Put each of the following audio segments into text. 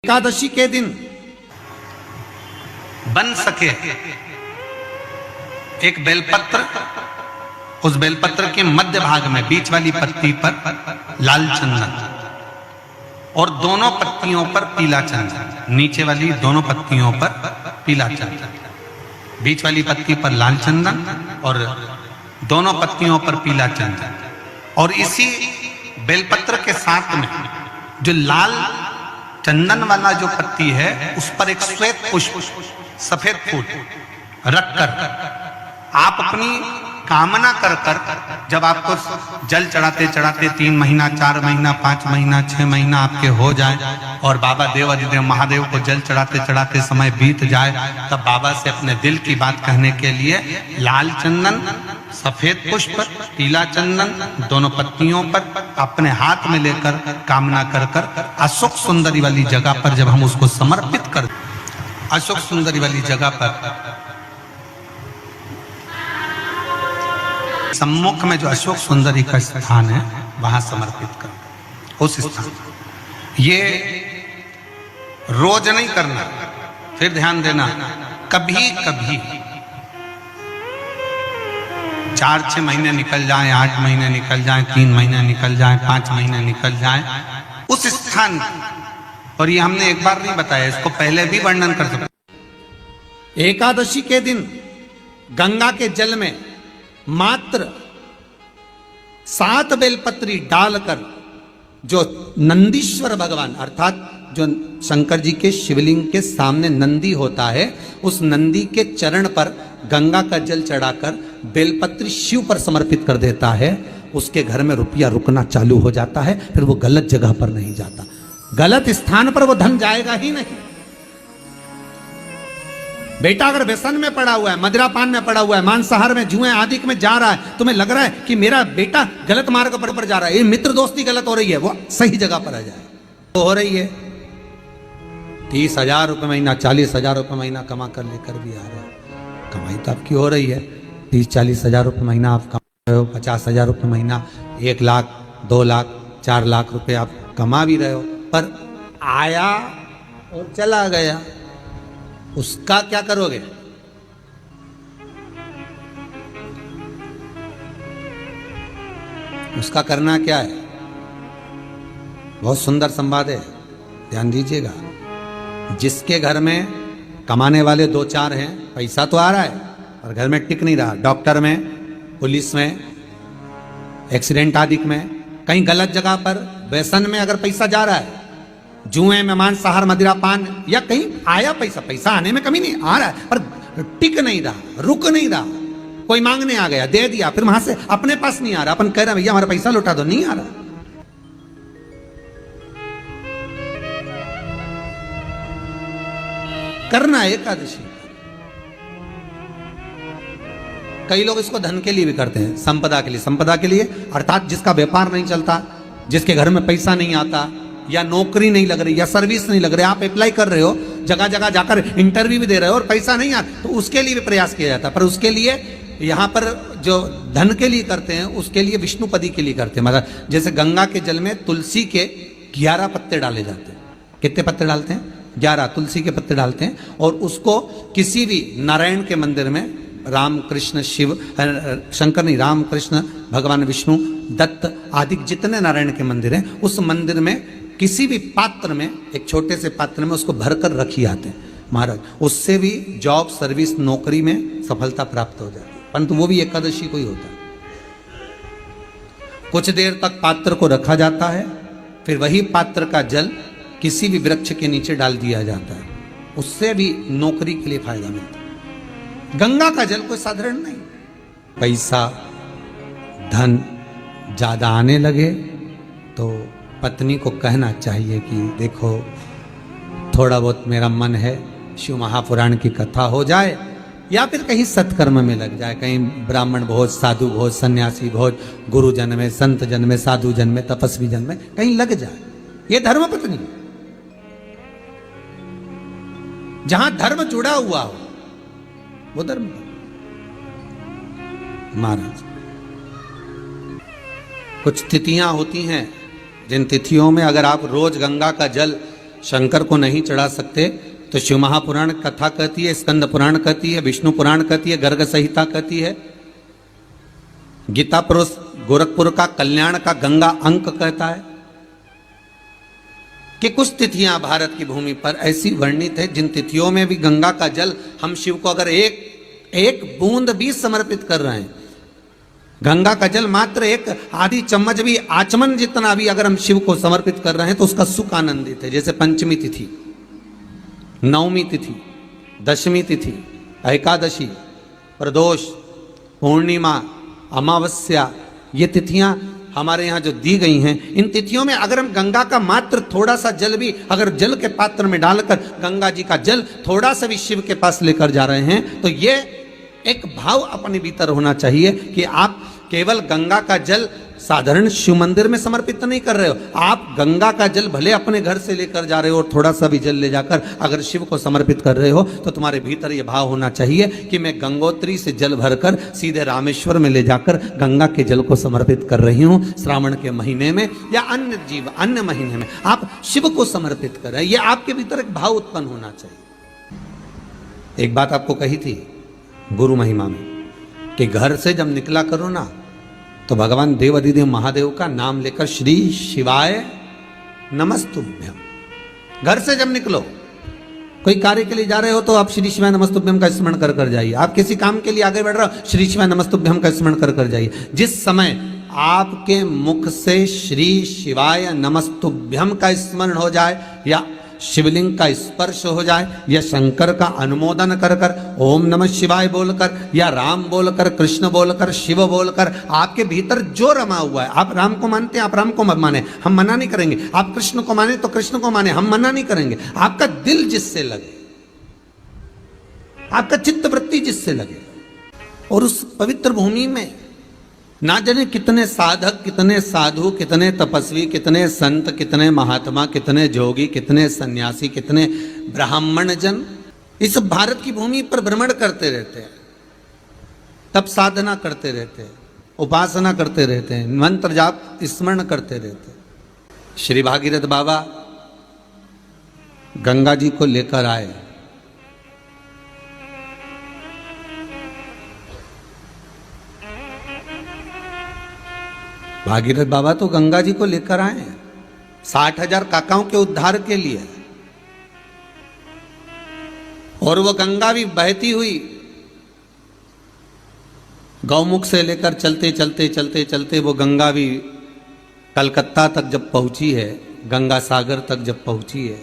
एकादशी के दिन बन सके एक बेलपत्र, उस बेलपत्र के मध्य भाग में बीच वाली पत्ती पर लाल चंदन और दोनों पत्तियों पर पीला चंदन, नीचे वाली दोनों पत्तियों पर पीला चंदन, बीच वाली पत्ती पर लाल चंदन और दोनों पत्तियों पर पीला चंदन। और इसी बेलपत्र के साथ में जो लाल चंदन वाला जो पत्ती है उस पर एक श्वेत पुष्प, सफेद फूल रखकर आप अपनी कामना कर कर जब आपको जल चढ़ाते चढ़ाते 3 महीना 4 महीना 5 महीना 6 महीना आपके हो जाए और बाबा देव अधिदेव महादेव को जल चढ़ाते चढ़ाते समय बीत जाए, तब बाबा से अपने दिल की बात कहने के लिए लाल चंदन, सफेद पुष्प, पीला चंदन दोनों पत्तियों पर अपने हाथ में लेकर कामना कर कर अशोक सुंदरी वाली जगह पर जब हम उसको समर्पित कर, अशोक सुंदरी वाली जगह पर सम्मुख में जो अशोक सुंदरी का स्थान है वहां समर्पित कर, उस स्थान ये रोज नहीं करना। फिर ध्यान देना, कभी कभी 4-6 महीने निकल जाएं, 8 महीने निकल जाएं, 3 महीने निकल जाएं, 5 महीने निकल जाएं, उस स्थान, और ये हमने एक बार नहीं बताया, इसको पहले भी वर्णन कर सकते। एकादशी के दिन गंगा के जल में मात्र 7 बेलपत्री डालकर जो नंदीश्वर भगवान अर्थात जो शंकर जी के शिवलिंग के सामने नंदी होता है, उस नंदी के चरण पर गंगा का जल चढ़ाकर बेलपत्री शिव पर समर्पित कर देता है, उसके घर में रुपया रुकना चालू हो जाता है। फिर वो गलत जगह पर नहीं जाता, गलत स्थान पर वो धन जाएगा ही नहीं। बेटा अगर व्यसन में पड़ा हुआ है, मदिरा पान में पड़ा हुआ है, मांसाहार में, जुए आदि में जा रहा है, तुम्हें लग रहा है कि मेरा बेटा गलत मार्ग पर जा रहा है, ये मित्र दोस्ती गलत हो रही है, वो सही जगह पर आ जाए तो हो रही है। 30,000 रुपये महीना, 40,000 रुपये महीना कमा कर लेकर भी आ रहा है, कमाई तो आपकी हो रही है। 30-40 हज़ार रुपये महीना आप कमा रहे हो, 50,000 रुपये महीना, 1 लाख 2 लाख 4 लाख रुपये आप कमा भी रहे हो, पर आया और चला गया, उसका क्या करोगे? उसका करना क्या है? बहुत सुंदर संवाद है, ध्यान दीजिएगा। जिसके घर में कमाने वाले 2-4 हैं, पैसा तो आ रहा है पर घर में टिक नहीं रहा, डॉक्टर में, पुलिस में, एक्सीडेंट आदि में, कहीं गलत जगह पर व्यसन में अगर पैसा जा रहा है, जुए में, मांसाहार, मदिरा पान, या कहीं आया पैसा, पैसा आने में कमी नहीं, आ रहा है पर टिक नहीं रहा, रुक नहीं रहा, कोई मांगने आ गया, दे दिया, फिर वहां से अपने पास नहीं आ रहा, अपन कह रहे हैं भैया हमारा पैसा लौटा दो, नहीं आ रहा। करना है एकादशी। कई लोग इसको धन के लिए भी करते हैं, संपदा के लिए, संपदा के लिए अर्थात जिसका व्यापार नहीं चलता, जिसके घर में पैसा नहीं आता, या नौकरी नहीं लग रही, या सर्विस नहीं लग रही, आप अप्लाई कर रहे हो, जगह जगह जाकर इंटरव्यू भी दे रहे हो और पैसा नहीं आता, तो उसके लिए भी प्रयास किया जाता है। पर उसके लिए यहाँ पर जो धन के लिए करते हैं, उसके लिए विष्णुपदी के लिए करते हैं। मतलब जैसे गंगा के जल में तुलसी के 11 पत्ते डाले जाते हैं। कितने पत्ते डालते हैं? 11 तुलसी के पत्ते डालते हैं, और उसको किसी भी नारायण के मंदिर में, राम कृष्ण शिव, शंकर नहीं, राम कृष्ण भगवान विष्णु, दत्त आदि जितने नारायण के मंदिर हैं, उस मंदिर में किसी भी पात्र में, एक छोटे से पात्र में उसको भरकर रखी आते हैं महाराज, उससे भी जॉब, सर्विस, नौकरी में सफलता प्राप्त हो जाती है। परंतु वो भी एकादशी को ही होता है। कुछ देर तक पात्र को रखा जाता है, फिर वही पात्र का जल किसी भी वृक्ष के नीचे डाल दिया जाता है, उससे भी नौकरी के लिए फायदा मिलता है। गंगा का जल कोई साधारण नहीं। पैसा धन ज्यादा आने लगे तो पत्नी को कहना चाहिए कि देखो थोड़ा बहुत मेरा मन है, शिव महापुराण की कथा हो जाए, या फिर कहीं सत्कर्म में लग जाए, कहीं ब्राह्मण भोज, साधु भोज, सन्यासी भोज, गुरु जन में, संत जन में, साधु जन में, तपस्वी जन में कहीं लग जाए। ये धर्म पत्नी, जहां धर्म जुड़ा हुआ हो वो धर्म महाराज। कुछ तिथियां होती हैं, जिन तिथियों में अगर आप रोज गंगा का जल शंकर को नहीं चढ़ा सकते तो शिव महापुराण कथा कहती है, स्कंद पुराण कहती है, विष्णु पुराण कहती है, गर्ग संहिता कहती है, गीता पुरुष गोरखपुर का कल्याण का गंगा अंक कहता है कि कुछ तिथियां भारत की भूमि पर ऐसी वर्णित है जिन तिथियों में भी गंगा का जल हम शिव को अगर एक बूंद भी समर्पित कर रहे हैं, गंगा का जल मात्र एक आधी चम्मच भी, आचमन जितना भी अगर हम शिव को समर्पित कर रहे हैं तो उसका सुख आनंदित है। जैसे पंचमी तिथि, नवमी तिथि, दशमी तिथि, एकादशी, प्रदोष, पूर्णिमा, अमावस्या, ये तिथियां हमारे यहाँ जो दी गई हैं, इन तिथियों में अगर हम गंगा का मात्र थोड़ा सा जल भी अगर जल के पात्र में डालकर गंगा जी का जल थोड़ा सा भी शिव के पास लेकर जा रहे हैं तो ये एक भाव अपने भीतर होना चाहिए कि आप केवल गंगा का जल साधारण शिव मंदिर में समर्पित नहीं कर रहे हो, आप गंगा का जल भले अपने घर से लेकर जा रहे हो और थोड़ा सा भी जल ले जाकर अगर शिव को समर्पित कर रहे हो तो तुम्हारे भीतर ये भाव होना चाहिए कि मैं गंगोत्री से जल भरकर सीधे रामेश्वर में ले जाकर गंगा के जल को समर्पित कर रही हूँ। श्रावण के महीने में या अन्य महीने में आप शिव को समर्पित कर रहे हैं, ये आपके भीतर एक भाव उत्पन्न होना चाहिए। एक बात आपको कही थी गुरु महिमा में कि घर से जब निकला करो ना तो भगवान देव अधिदेव महादेव का नाम लेकर श्री शिवाय नमस्तुभ्यम, घर से जब निकलो, कोई कार्य के लिए जा रहे हो तो आप श्री शिवाय नमस्तुभ्यम का स्मरण कर कर जाइए, आप किसी काम के लिए आगे बढ़ रहे हो श्री शिवाय नमस्तुभ्यम का स्मरण कर कर जाइए। जिस समय आपके मुख से श्री शिवाय नमस्तुभ्यम का स्मरण हो जाए या शिवलिंग का स्पर्श हो जाए या शंकर का अनुमोदन कर कर ओम नमः शिवाय बोलकर या राम बोलकर, कृष्ण बोलकर, शिव बोलकर, आपके भीतर जो रमा हुआ है, आप राम को मानते हैं आप राम को माने, हम मना नहीं करेंगे, आप कृष्ण को माने तो कृष्ण को माने, हम मना नहीं करेंगे, आपका दिल जिससे लगे, आपका चित्त वृत्ति जिससे लगे, और उस पवित्र भूमि में ना जाने कितने साधक, कितने साधु, कितने तपस्वी, कितने संत, कितने महात्मा, कितने जोगी, कितने सन्यासी, कितने ब्राह्मण जन इस भारत की भूमि पर भ्रमण करते रहते हैं, तप साधना करते रहते हैं, उपासना करते रहते हैं, मंत्र जाप स्मरण करते रहते हैं। श्री भागीरथ बाबा गंगा जी को लेकर आए, भागीरथ बाबा तो गंगा जी को लेकर आए 60,000 काकाओं के उद्धार के लिए, और वो गंगा भी बहती हुई गौमुख से लेकर चलते चलते चलते चलते वो गंगा भी कलकत्ता तक जब पहुंची है, गंगा सागर तक जब पहुंची है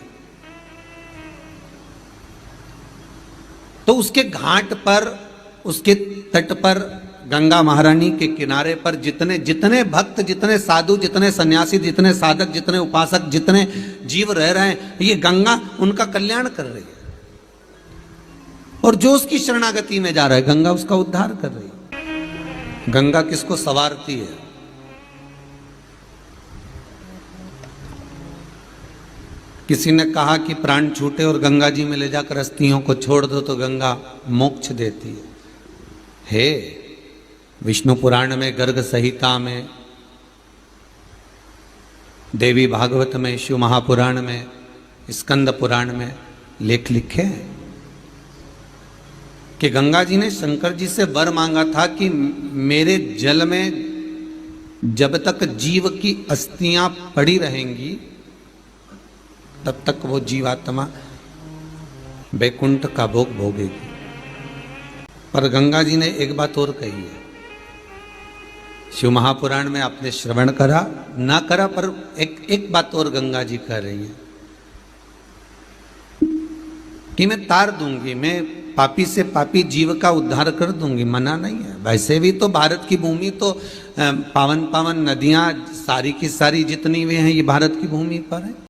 तो उसके घाट पर, उसके तट पर, गंगा महारानी के किनारे पर जितने भक्त, जितने साधु, जितने सन्यासी, जितने साधक, जितने उपासक, जितने जीव रह रहे हैं, ये गंगा उनका कल्याण कर रही है, और जो उसकी शरणागति में जा रहा है गंगा उसका उद्धार कर रही है। गंगा किसको संवारती है? किसी ने कहा कि प्राण छूटे और गंगा जी में ले जाकर अस्थियों को छोड़ दो तो गंगा मोक्ष देती है। विष्णु पुराण में, गर्ग संहिता में, देवी भागवत में, शिव महापुराण में, स्कंद पुराण में लेख लिखे हैं कि गंगा जी ने शंकर जी से वर मांगा था कि मेरे जल में जब तक जीव की अस्थियां पड़ी रहेंगी तब तक वो जीवात्मा वैकुंठ का भोग भोगेगी। पर गंगा जी ने एक बात और कही है, शिव महापुराण में आपने श्रवण करा ना करा, पर एक बात और गंगा जी कह रही है कि मैं तार दूंगी, मैं पापी से पापी जीव का उद्धार कर दूंगी, मना नहीं है। वैसे भी तो भारत की भूमि तो पावन पावन नदियां सारी की सारी जितनी भी हैं ये भारत की भूमि पर है।